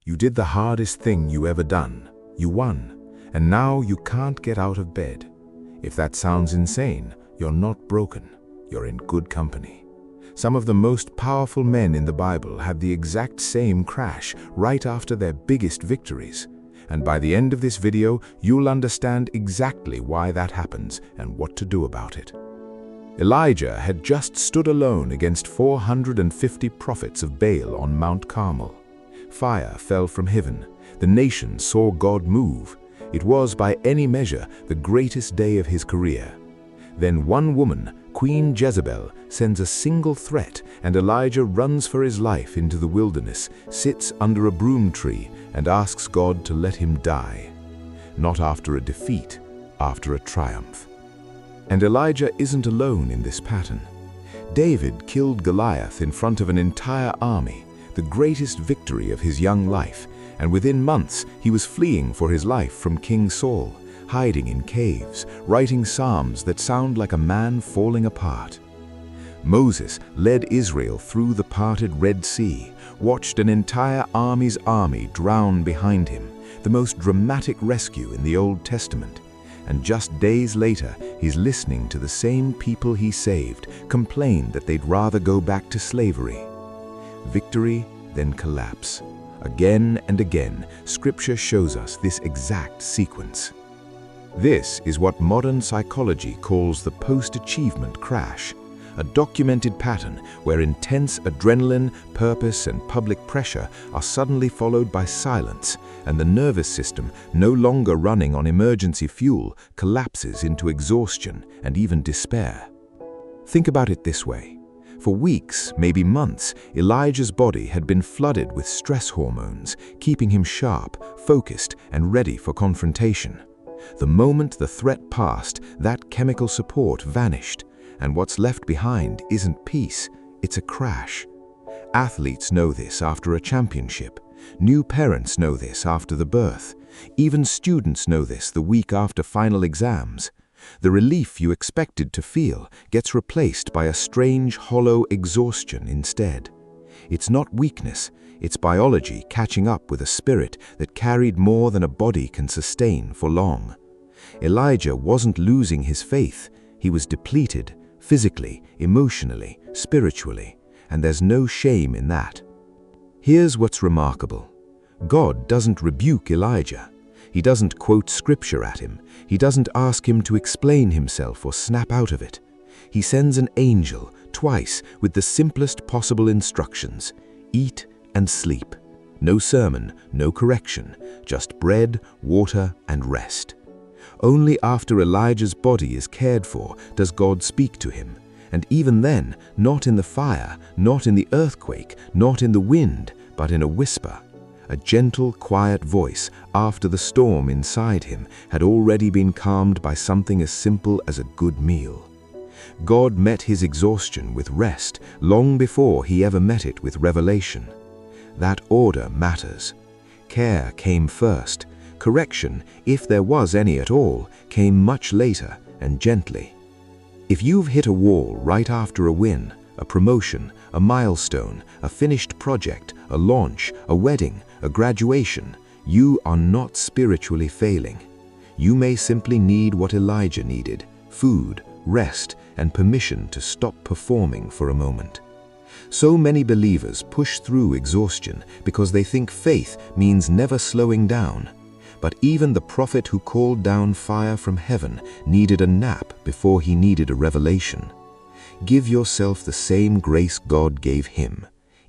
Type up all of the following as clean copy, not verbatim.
You did the hardest thing you ever done. You won, and now you can't get out of bed. If that sounds insane, you're not broken. You're in good company. Some of the most powerful men in the Bible had the exact same crash right after their biggest victories. And by the end of this video, you'll understand exactly why that happens and what to do about it. Elijah had just stood alone against 450 prophets of Baal on Mount Carmel. Fire fell from heaven. The nation saw God move. It was, by any measure, the greatest day of his career. Then one woman, Queen Jezebel, sends a single threat, and Elijah runs for his life into the wilderness, sits under a broom tree, and asks God to let him die. Not after a defeat, after a triumph. And Elijah isn't alone in this pattern. David killed Goliath in front of an entire army, the greatest victory of his young life, and within months he was fleeing for his life from King Saul, hiding in caves, writing psalms that sound like a man falling apart. Moses led Israel through the parted Red Sea, watched an entire army's army drown behind him, the most dramatic rescue in the Old Testament. And just days later, he's listening to the same people he saved complain that they'd rather go back to slavery. Victory, then collapse. Again and again, Scripture shows us this exact sequence. This is what modern psychology calls the post-achievement crash, a documented pattern where intense adrenaline, purpose, and public pressure are suddenly followed by silence, and the nervous system, no longer running on emergency fuel, collapses into exhaustion and even despair. Think about it this way. For weeks, maybe months, Elijah's body had been flooded with stress hormones, keeping him sharp, focused, and ready for confrontation. The moment the threat passed, that chemical support vanished, and what's left behind isn't peace, it's a crash. Athletes know this after a championship. New parents know this after the birth. Even students know this the week after final exams. The relief you expected to feel gets replaced by a strange, hollow exhaustion instead. It's not weakness, it's biology catching up with a spirit that carried more than a body can sustain for long. Elijah wasn't losing his faith, he was depleted, physically, emotionally, spiritually, and there's no shame in that. Here's what's remarkable. God doesn't rebuke Elijah. He doesn't quote scripture at him. He doesn't ask him to explain himself or snap out of it. He sends an angel, twice, with the simplest possible instructions: eat and sleep. No sermon, no correction, just bread, water, and rest. Only after Elijah's body is cared for does God speak to him, and even then, not in the fire, not in the earthquake, not in the wind, but in a whisper. A gentle, quiet voice after the storm inside him had already been calmed by something as simple as a good meal. God met his exhaustion with rest long before he ever met it with revelation. That order matters. Care came first. Correction, if there was any at all, came much later and gently. If you've hit a wall right after a win, a promotion, a milestone, a finished project, a launch, a wedding, a graduation, you are not spiritually failing. You may simply need what Elijah needed: food, rest, and permission to stop performing for a moment. So many believers push through exhaustion because they think faith means never slowing down. But even the prophet who called down fire from heaven needed a nap before he needed a revelation. Give yourself the same grace God gave him.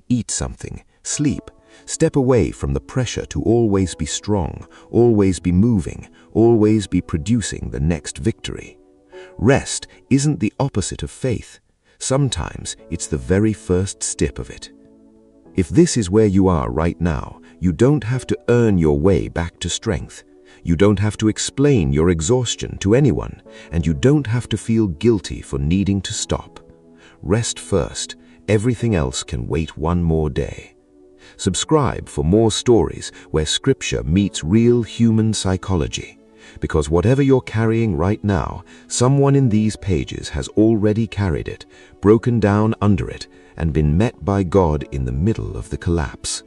Eat something, sleep, step away from the pressure to always be strong, always be moving, always be producing the next victory. Rest isn't the opposite of faith. Sometimes it's the very first step of it. If this is where you are right now, you don't have to earn your way back to strength. You don't have to explain your exhaustion to anyone, and you don't have to feel guilty for needing to stop. Rest first. Everything else can wait one more day. Subscribe for more stories where Scripture meets real human psychology. Because whatever you're carrying right now, someone in these pages has already carried it, broken down under it, and been met by God in the middle of the collapse.